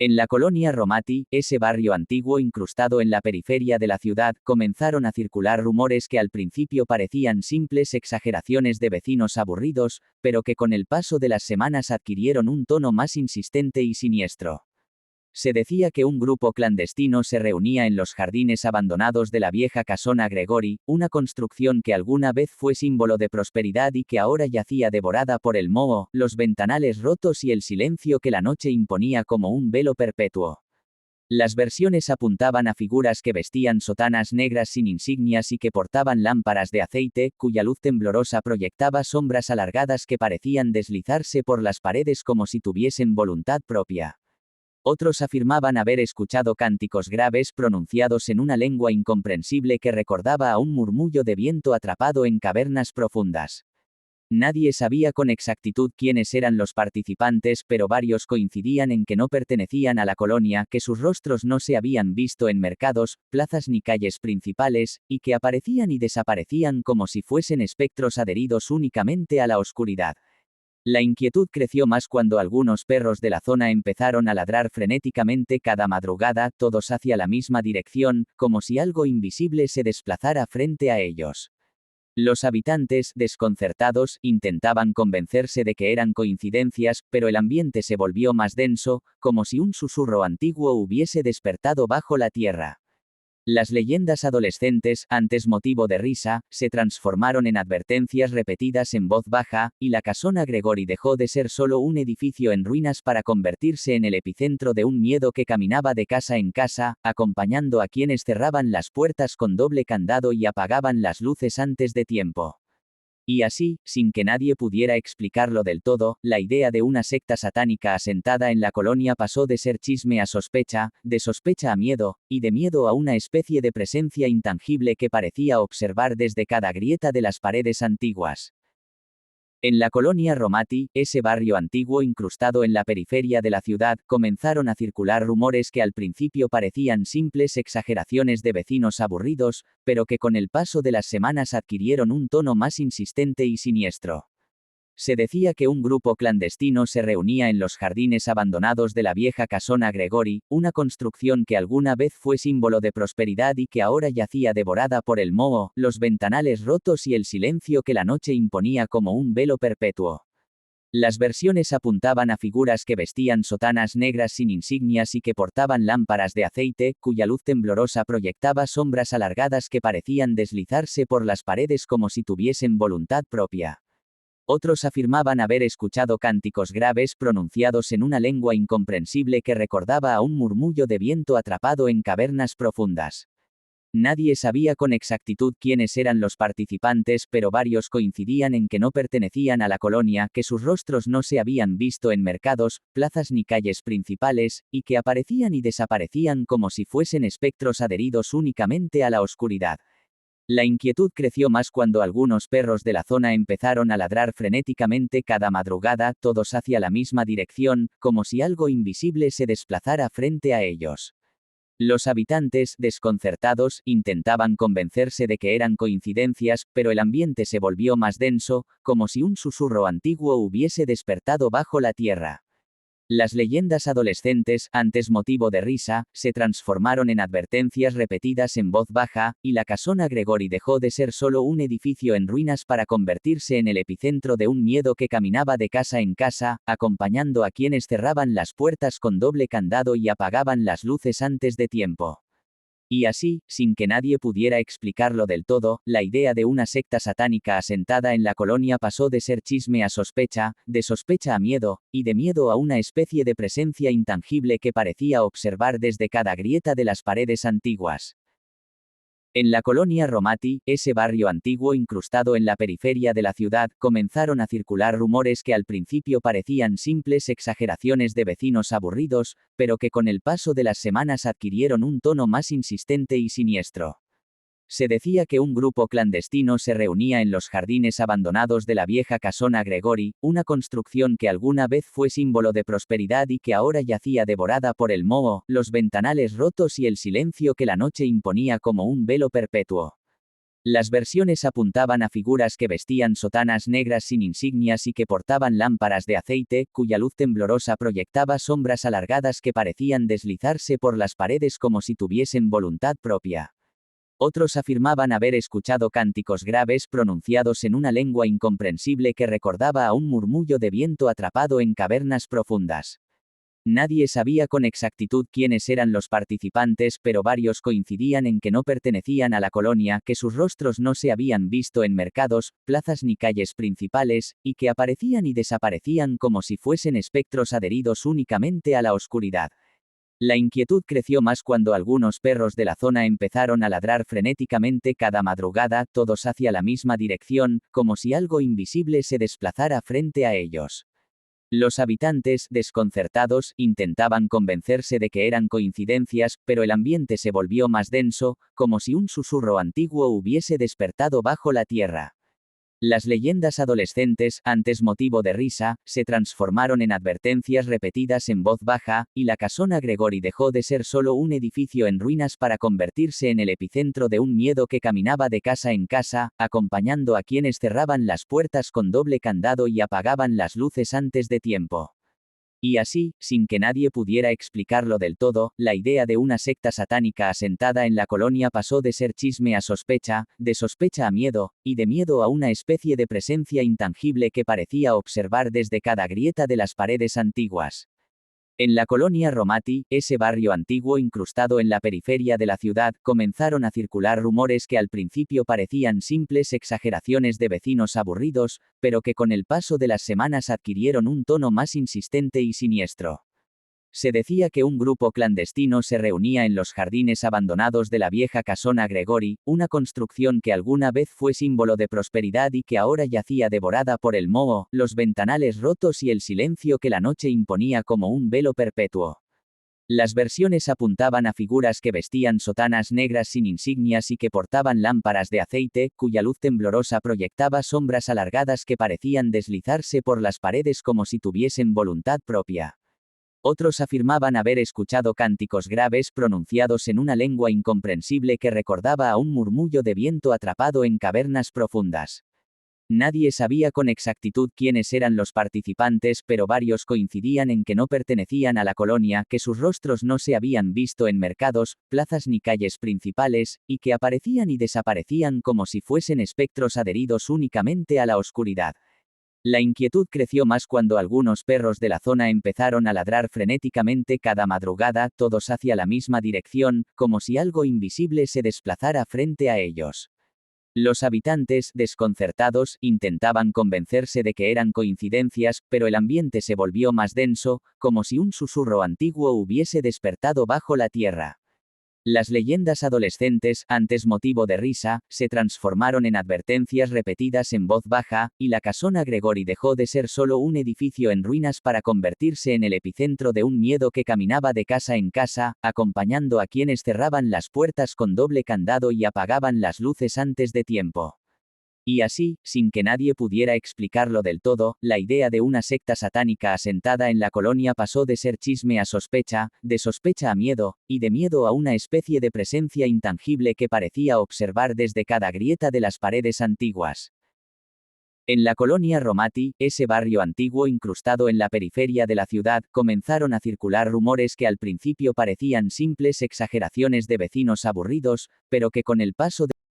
En la colonia Romati, ese barrio antiguo incrustado en la periferia de la ciudad, comenzaron a circular rumores que al principio parecían simples exageraciones de vecinos aburridos, pero que con el paso de las semanas adquirieron un tono más insistente y siniestro. Se decía que un grupo clandestino se reunía en los jardines abandonados de la vieja casona Gregori, una construcción que alguna vez fue símbolo de prosperidad y que ahora yacía devorada por el moho, los ventanales rotos y el silencio que la noche imponía como un velo perpetuo. Las versiones apuntaban a figuras que vestían sotanas negras sin insignias y que portaban lámparas de aceite, cuya luz temblorosa proyectaba sombras alargadas que parecían deslizarse por las paredes como si tuviesen voluntad propia. Otros afirmaban haber escuchado cánticos graves pronunciados en una lengua incomprensible que recordaba a un murmullo de viento atrapado en cavernas profundas. Nadie sabía con exactitud quiénes eran los participantes, pero varios coincidían en que no pertenecían a la colonia, que sus rostros no se habían visto en mercados, plazas ni calles principales, y que aparecían y desaparecían como si fuesen espectros adheridos únicamente a la oscuridad. La inquietud creció más cuando algunos perros de la zona empezaron a ladrar frenéticamente cada madrugada, todos hacia la misma dirección, como si algo invisible se desplazara frente a ellos. Los habitantes, desconcertados, intentaban convencerse de que eran coincidencias, pero el ambiente se volvió más denso, como si un susurro antiguo hubiese despertado bajo la tierra. Las leyendas adolescentes, antes motivo de risa, se transformaron en advertencias repetidas en voz baja, y la casona Gregori dejó de ser solo un edificio en ruinas para convertirse en el epicentro de un miedo que caminaba de casa en casa, acompañando a quienes cerraban las puertas con doble candado y apagaban las luces antes de tiempo. Y así, sin que nadie pudiera explicarlo del todo, la idea de una secta satánica asentada en la colonia pasó de ser chisme a sospecha, de sospecha a miedo, y de miedo a una especie de presencia intangible que parecía observar desde cada grieta de las paredes antiguas. En la colonia Romati, ese barrio antiguo incrustado en la periferia de la ciudad, comenzaron a circular rumores que al principio parecían simples exageraciones de vecinos aburridos, pero que con el paso de las semanas adquirieron un tono más insistente y siniestro. Se decía que un grupo clandestino se reunía en los jardines abandonados de la vieja casona Gregori, una construcción que alguna vez fue símbolo de prosperidad y que ahora yacía devorada por el moho, los ventanales rotos y el silencio que la noche imponía como un velo perpetuo. Las versiones apuntaban a figuras que vestían sotanas negras sin insignias y que portaban lámparas de aceite, cuya luz temblorosa proyectaba sombras alargadas que parecían deslizarse por las paredes como si tuviesen voluntad propia. Otros afirmaban haber escuchado cánticos graves pronunciados en una lengua incomprensible que recordaba a un murmullo de viento atrapado en cavernas profundas. Nadie sabía con exactitud quiénes eran los participantes, pero varios coincidían en que no pertenecían a la colonia, que sus rostros no se habían visto en mercados, plazas ni calles principales, y que aparecían y desaparecían como si fuesen espectros adheridos únicamente a la oscuridad. La inquietud creció más cuando algunos perros de la zona empezaron a ladrar frenéticamente cada madrugada, todos hacia la misma dirección, como si algo invisible se desplazara frente a ellos. Los habitantes, desconcertados, intentaban convencerse de que eran coincidencias, pero el ambiente se volvió más denso, como si un susurro antiguo hubiese despertado bajo la tierra. Las leyendas adolescentes, antes motivo de risa, se transformaron en advertencias repetidas en voz baja, y la casona Gregori dejó de ser solo un edificio en ruinas para convertirse en el epicentro de un miedo que caminaba de casa en casa, acompañando a quienes cerraban las puertas con doble candado y apagaban las luces antes de tiempo. Y así, sin que nadie pudiera explicarlo del todo, la idea de una secta satánica asentada en la colonia pasó de ser chisme a sospecha, de sospecha a miedo, y de miedo a una especie de presencia intangible que parecía observar desde cada grieta de las paredes antiguas. En la colonia Romati, ese barrio antiguo incrustado en la periferia de la ciudad, comenzaron a circular rumores que al principio parecían simples exageraciones de vecinos aburridos, pero que con el paso de las semanas adquirieron un tono más insistente y siniestro. Se decía que un grupo clandestino se reunía en los jardines abandonados de la vieja casona Gregori, una construcción que alguna vez fue símbolo de prosperidad y que ahora yacía devorada por el moho, los ventanales rotos y el silencio que la noche imponía como un velo perpetuo. Las versiones apuntaban a figuras que vestían sotanas negras sin insignias y que portaban lámparas de aceite, cuya luz temblorosa proyectaba sombras alargadas que parecían deslizarse por las paredes como si tuviesen voluntad propia. Otros afirmaban haber escuchado cánticos graves pronunciados en una lengua incomprensible que recordaba a un murmullo de viento atrapado en cavernas profundas. Nadie sabía con exactitud quiénes eran los participantes, pero varios coincidían en que no pertenecían a la colonia, que sus rostros no se habían visto en mercados, plazas ni calles principales, y que aparecían y desaparecían como si fuesen espectros adheridos únicamente a la oscuridad. La inquietud creció más cuando algunos perros de la zona empezaron a ladrar frenéticamente cada madrugada, todos hacia la misma dirección, como si algo invisible se desplazara frente a ellos. Los habitantes, desconcertados, intentaban convencerse de que eran coincidencias, pero el ambiente se volvió más denso, como si un susurro antiguo hubiese despertado bajo la tierra. Las leyendas adolescentes, antes motivo de risa, se transformaron en advertencias repetidas en voz baja, y la casona Gregory dejó de ser solo un edificio en ruinas para convertirse en el epicentro de un miedo que caminaba de casa en casa, acompañando a quienes cerraban las puertas con doble candado y apagaban las luces antes de tiempo. Y así, sin que nadie pudiera explicarlo del todo, la idea de una secta satánica asentada en la colonia pasó de ser chisme a sospecha, de sospecha a miedo, y de miedo a una especie de presencia intangible que parecía observar desde cada grieta de las paredes antiguas. En la colonia Romati, ese barrio antiguo incrustado en la periferia de la ciudad, comenzaron a circular rumores que al principio parecían simples exageraciones de vecinos aburridos, pero que con el paso de las semanas adquirieron un tono más insistente y siniestro. Se decía que un grupo clandestino se reunía en los jardines abandonados de la vieja casona Gregory, una construcción que alguna vez fue símbolo de prosperidad y que ahora yacía devorada por el moho, los ventanales rotos y el silencio que la noche imponía como un velo perpetuo. Las versiones apuntaban a figuras que vestían sotanas negras sin insignias y que portaban lámparas de aceite, cuya luz temblorosa proyectaba sombras alargadas que parecían deslizarse por las paredes como si tuviesen voluntad propia. Otros afirmaban haber escuchado cánticos graves pronunciados en una lengua incomprensible que recordaba a un murmullo de viento atrapado en cavernas profundas. Nadie sabía con exactitud quiénes eran los participantes, pero varios coincidían en que no pertenecían a la colonia, que sus rostros no se habían visto en mercados, plazas ni calles principales, y que aparecían y desaparecían como si fuesen espectros adheridos únicamente a la oscuridad. La inquietud creció más cuando algunos perros de la zona empezaron a ladrar frenéticamente cada madrugada, todos hacia la misma dirección, como si algo invisible se desplazara frente a ellos. Los habitantes, desconcertados, intentaban convencerse de que eran coincidencias, pero el ambiente se volvió más denso, como si un susurro antiguo hubiese despertado bajo la tierra. Las leyendas adolescentes, antes motivo de risa, se transformaron en advertencias repetidas en voz baja, y la casona Gregory dejó de ser solo un edificio en ruinas para convertirse en el epicentro de un miedo que caminaba de casa en casa, acompañando a quienes cerraban las puertas con doble candado y apagaban las luces antes de tiempo. Y así, sin que nadie pudiera explicarlo del todo, la idea de una secta satánica asentada en la colonia pasó de ser chisme a sospecha, de sospecha a miedo, y de miedo a una especie de presencia intangible que parecía observar desde cada grieta de las paredes antiguas. En la colonia Romati, ese barrio antiguo incrustado en la periferia de la ciudad, comenzaron a circular rumores que al principio parecían simples exageraciones de vecinos aburridos, pero que con el paso de